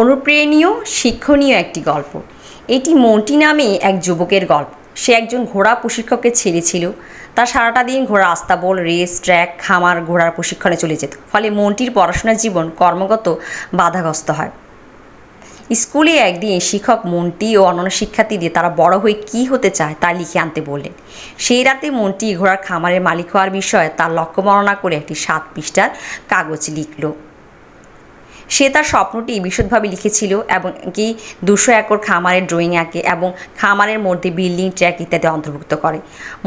অনুপ্রেরণীয় শিক্ষণীয় একটি গল্প। এটি মন্টি নামে এক যুবকের গল্প। সে একজন ঘোড়া প্রশিক্ষককে ছেড়েছিল। তার সারাটা দিন ঘোড়া আস্তাবল, রেস ট্র্যাক, খামার, ঘোড়ার প্রশিক্ষণে চলে যেত। ফলে মন্টির পড়াশোনার জীবন কর্মগত বাধাগ্রস্ত হয়। স্কুলে একদিন শিক্ষক মন্টি ও অন্যান্য শিক্ষার্থীদের তারা বড় হয়ে কী হতে চায় তা লিখে আনতে বললেন। সেই রাতে মন্টি ঘোড়ার খামারের মালিক হওয়ার বিষয়ে তার লক্ষ্য বর্ণনা করে একটি 7 পৃষ্ঠার কাগজ লিখল। সে তার স্বপ্নটি বিশদভাবে লিখেছিল এবং কি 200 একর খামারের ড্রয়িং আঁকে এবং খামারের মধ্যে বিল্ডিং, ট্র্যাক ইত্যাদি অন্তর্ভুক্ত করে।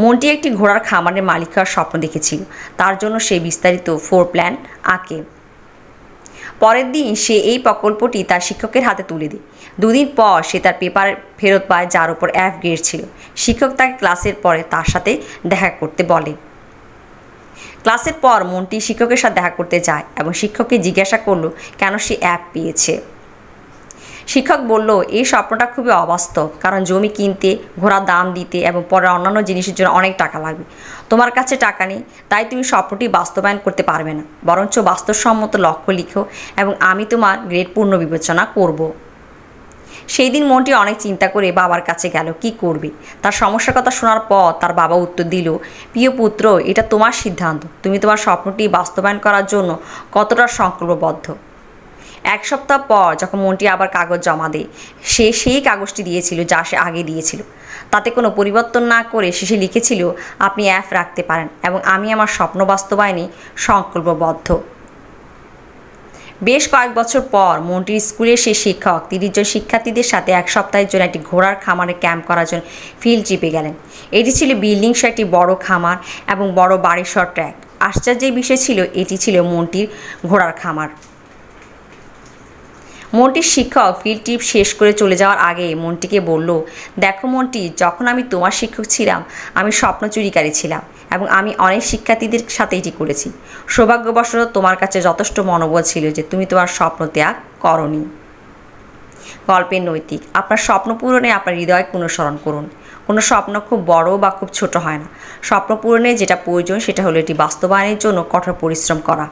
মন্টি একটি ঘোড়ার খামারের মালিক হওয়ার স্বপ্ন দেখেছিল। তার জন্য সে বিস্তারিত ফ্লোর প্ল্যান আঁকে। পরের দিন সে এই প্রকল্পটি তার শিক্ষকের হাতে তুলে দেয়। 2 দিন পর সে তার পেপার ফেরত পায়, যার উপর F গ্রেড ছিল। শিক্ষক তাকে ক্লাসের পরে তার সাথে দেখা করতে বলে। ক্লাসের পর মন্টি শিক্ষকের সাথে দেখা করতে যায় এবং শিক্ষককে জিজ্ঞাসা করলো কেন সে F পেয়েছে। শিক্ষক বলল, এই স্বপ্নটা খুবই অবাস্তব, কারণ জমি কিনতে, ঘোড়ার দাম দিতে এবং পরে অন্যান্য জিনিসের জন্য অনেক টাকা লাগবে। তোমার কাছে টাকা নেই, তাই তুমি স্বপ্নটি বাস্তবায়ন করতে পারবে না। বরঞ্চ বাস্তবসম্মত লক্ষ্য লিখো এবং আমি তোমার গ্রেড পূর্ণ বিবেচনা করব। সেই দিন মন্টি অনেক চিন্তা করে বাবার কাছে গেল কি করবে। তার সমস্যার কথা শোনার পর তার বাবা উত্তর দিল, প্রিয় পুত্র, এটা তোমার সিদ্ধান্ত। তুমি তোমার স্বপ্নটি বাস্তবায়ন করার জন্য কতটা সংকল্পবদ্ধ। 1 সপ্তাহ পর যখন মন্টি আবার কাগজ জমা দেয়, সে সেই কাগজটি দিয়েছিল যা সে আগে দিয়েছিল। তাতে কোনো পরিবর্তন না করে শেষে লিখেছিল, আপনি F রাখতে পারেন এবং আমি আমার স্বপ্ন বাস্তবায়নে সংকল্পবদ্ধ। বেশ কয়েক বছর পর মন্টির স্কুলের সেই শিক্ষক 30 জন শিক্ষার্থীদের সাথে 1 সপ্তাহের জন্য একটি ঘোড়ার খামারে ক্যাম্প করার জন্য ফিল্ড ট্রিপে গেলেন। এটি ছিল বিল্ডিং সহ একটি বড় খামার এবং বড় বাড়িসহ ট্র্যাক। আশ্চর্যের বিষয় ছিল এটি ছিল মন্টির ঘোড়ার খামার। মন্টির শিক্ষক ফিল্ড ট্রিপ শেষ করে চলে যাওয়ার আগে মন্টিকে বলল, দেখো মন্টি, যখন আমি তোমার শিক্ষক ছিলাম আমি স্বপ্ন চুরিকারী ছিলাম এবং আমি অনেক শিক্ষার্থীদের সাথে এটি করেছি। সৌভাগ্যবশত তোমার কাছে যথেষ্ট মনোবল ছিল যে তুমি তোমার স্বপ্ন ত্যাগ করনি। গল্পের নৈতিক: আপনার স্বপ্ন পূরণে আপনার হৃদয়কে অনুসরণ করুন। কোনো স্বপ্ন খুব বড় বা খুব ছোট হয় না। স্বপ্ন পূরণে যেটা প্রয়োজন সেটা হলো এটি বাস্তবায়নের জন্য কঠোর পরিশ্রম করা।